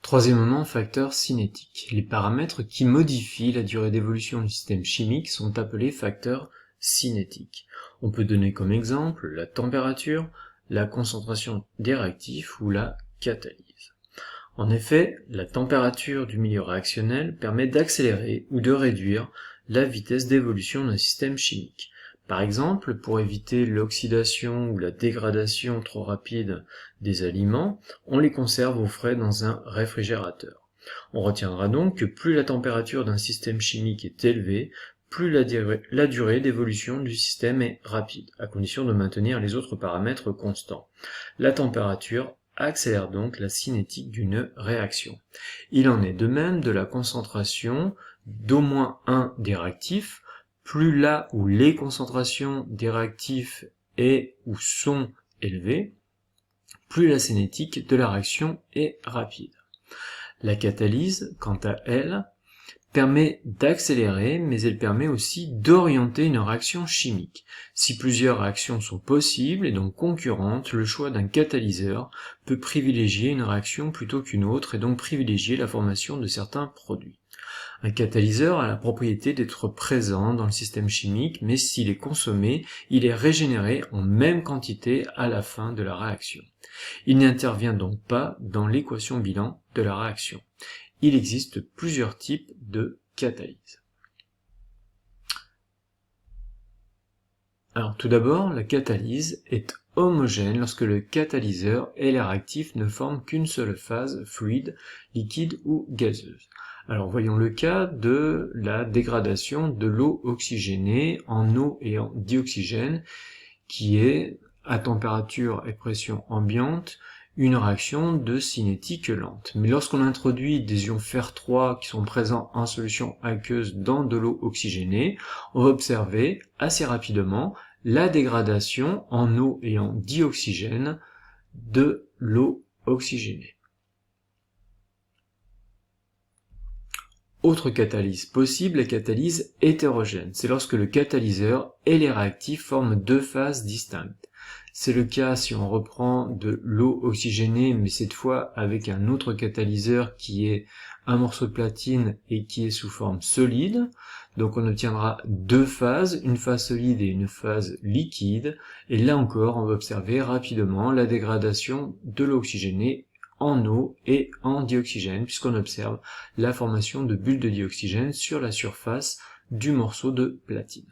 Troisièmement, facteurs cinétiques. Les paramètres qui modifient la durée d'évolution du système chimique sont appelés facteurs cinétiques. On peut donner comme exemple la température, la concentration des réactifs ou la catalyse. En effet, la température du milieu réactionnel permet d'accélérer ou de réduire la vitesse d'évolution d'un système chimique. Par exemple, pour éviter l'oxydation ou la dégradation trop rapide des aliments, on les conserve au frais dans un réfrigérateur. On retiendra donc que plus la température d'un système chimique est élevée, plus la durée d'évolution du système est rapide, à condition de maintenir les autres paramètres constants. La température accélère donc la cinétique d'une réaction. Il en est de même de la concentration d'au moins un des réactifs. Plus là où les concentrations des réactifs est ou sont élevées, plus la cinétique de la réaction est rapide. La catalyse, quant à elle, permet d'accélérer, mais elle permet aussi d'orienter une réaction chimique. Si plusieurs réactions sont possibles et donc concurrentes, le choix d'un catalyseur peut privilégier une réaction plutôt qu'une autre et donc privilégier la formation de certains produits. Un catalyseur a la propriété d'être présent dans le système chimique, mais s'il est consommé, il est régénéré en même quantité à la fin de la réaction. Il n'intervient donc pas dans l'équation bilan de la réaction. Il existe plusieurs types de catalyse. Alors tout d'abord, la catalyse est homogène lorsque le catalyseur et les réactifs ne forment qu'une seule phase fluide, liquide ou gazeuse. Alors voyons le cas de la dégradation de l'eau oxygénée en eau et en dioxygène, qui est, à température et pression ambiante, une réaction de cinétique lente. Mais lorsqu'on introduit des ions fer3 qui sont présents en solution aqueuse dans de l'eau oxygénée, on va observer assez rapidement la dégradation en eau et en dioxygène de l'eau oxygénée. Autre catalyse possible, la catalyse hétérogène. C'est lorsque le catalyseur et les réactifs forment deux phases distinctes. C'est le cas si on reprend de l'eau oxygénée, mais cette fois avec un autre catalyseur qui est un morceau de platine et qui est sous forme solide. Donc on obtiendra deux phases, une phase solide et une phase liquide. Et là encore, on va observer rapidement la dégradation de l'eau oxygénée en eau et en dioxygène, puisqu'on observe la formation de bulles de dioxygène sur la surface du morceau de platine.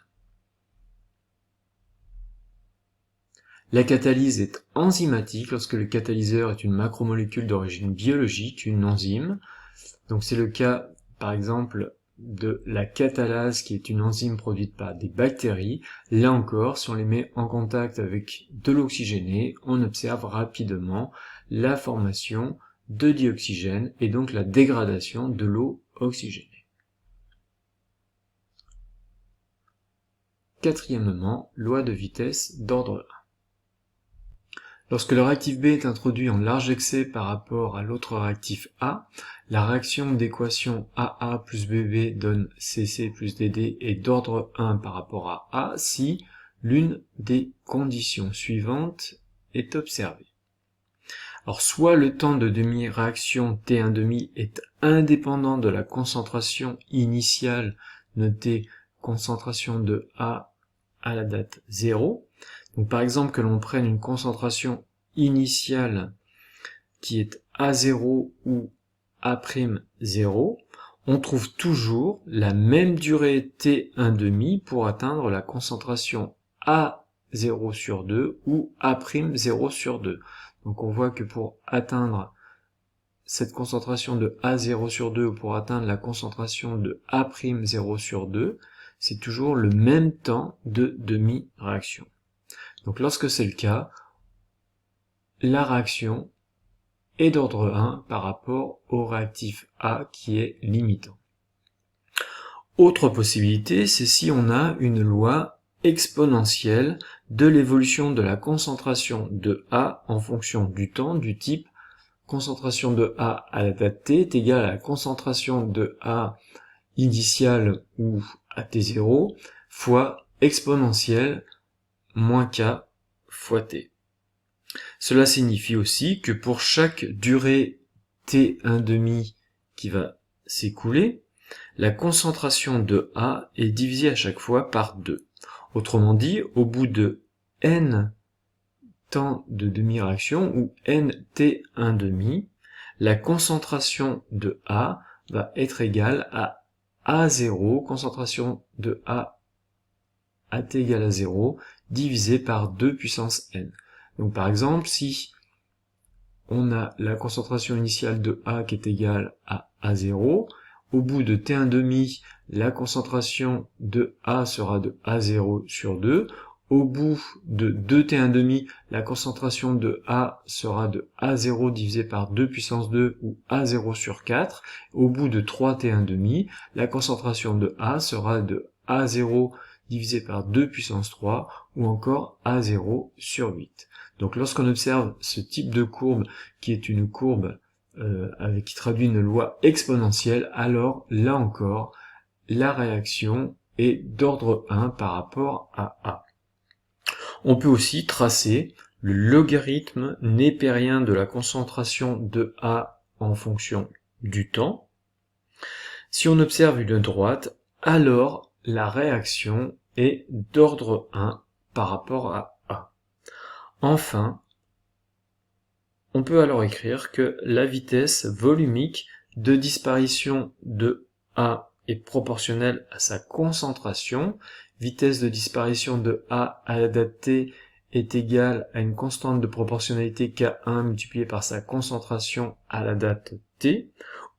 La catalyse est enzymatique lorsque le catalyseur est une macromolécule d'origine biologique, une enzyme. Donc c'est le cas, par exemple, de la catalase, qui est une enzyme produite par des bactéries. Là encore, si on les met en contact avec de l'oxygéné, on observe rapidement la formation de dioxygène et donc la dégradation de l'eau oxygénée. Quatrièmement, loi de vitesse d'ordre 1. Lorsque le réactif B est introduit en large excès par rapport à l'autre réactif A, la réaction d'équation AA plus BB donne CC plus DD est d'ordre 1 par rapport à A si l'une des conditions suivantes est observée. Alors soit le temps de demi-réaction T1,5 est indépendant de la concentration initiale, notée concentration de A à la date 0. Donc par exemple que l'on prenne une concentration initiale qui est A0 ou A'0, on trouve toujours la même durée T1,5 pour atteindre la concentration A0 sur 2 ou A'0 sur 2. Donc on voit que pour atteindre cette concentration de A0 sur 2 ou pour atteindre la concentration de A'0 sur 2, c'est toujours le même temps de demi-réaction. Donc lorsque c'est le cas, la réaction est d'ordre 1 par rapport au réactif A qui est limitant. Autre possibilité, c'est si on a une loi exponentielle de l'évolution de la concentration de A en fonction du temps, du type concentration de A à la date T est égale à la concentration de A initiale ou à T0 fois exponentielle moins K fois T. Cela signifie aussi que pour chaque durée T1,5 qui va s'écouler, la concentration de A est divisée à chaque fois par 2. Autrement dit, au bout de n temps de demi-réaction, ou nt1,5, la concentration de A va être égale à A0, concentration de A at égale à 0, divisé par 2 puissance n. Donc par exemple, si on a la concentration initiale de A qui est égale à A0, au bout de T1,5, la concentration de A sera de A0 sur 2, au bout de 2T1,5, la concentration de A sera de A0 divisé par 2 puissance 2, ou A0 sur 4, au bout de 3T1,5, la concentration de A sera de A0 divisé par 2 puissance 3, ou encore A0 sur 8. Donc lorsqu'on observe ce type de courbe, qui est une courbe qui traduit une loi exponentielle, alors là encore, la réaction est d'ordre 1 par rapport à A. On peut aussi tracer le logarithme népérien de la concentration de A en fonction du temps. Si on observe une droite, alors la réaction est d'ordre 1 par rapport à A. Enfin, on peut alors écrire que la vitesse volumique de disparition de A est proportionnelle à sa concentration. Vitesse de disparition de A à la date t est égale à une constante de proportionnalité K1 multipliée par sa concentration à la date t,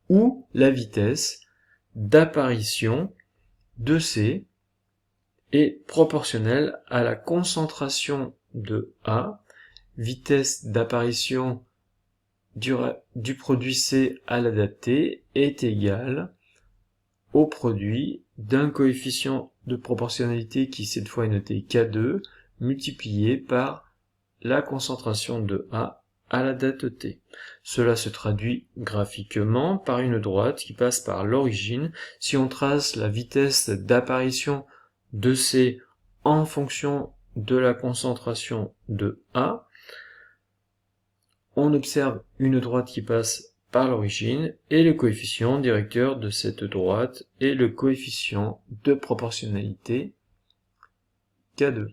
ou la vitesse d'apparition de C est proportionnelle à la concentration de A, vitesse d'apparition du produit C à la date t est égale au produit d'un coefficient de proportionnalité qui cette fois est noté K2 multiplié par la concentration de A à la date t. Cela se traduit graphiquement par une droite qui passe par l'origine. Si on trace la vitesse d'apparition de C en fonction de la concentration de A, on observe une droite qui passe par l'origine, et le coefficient directeur de cette droite est le coefficient de proportionnalité K2.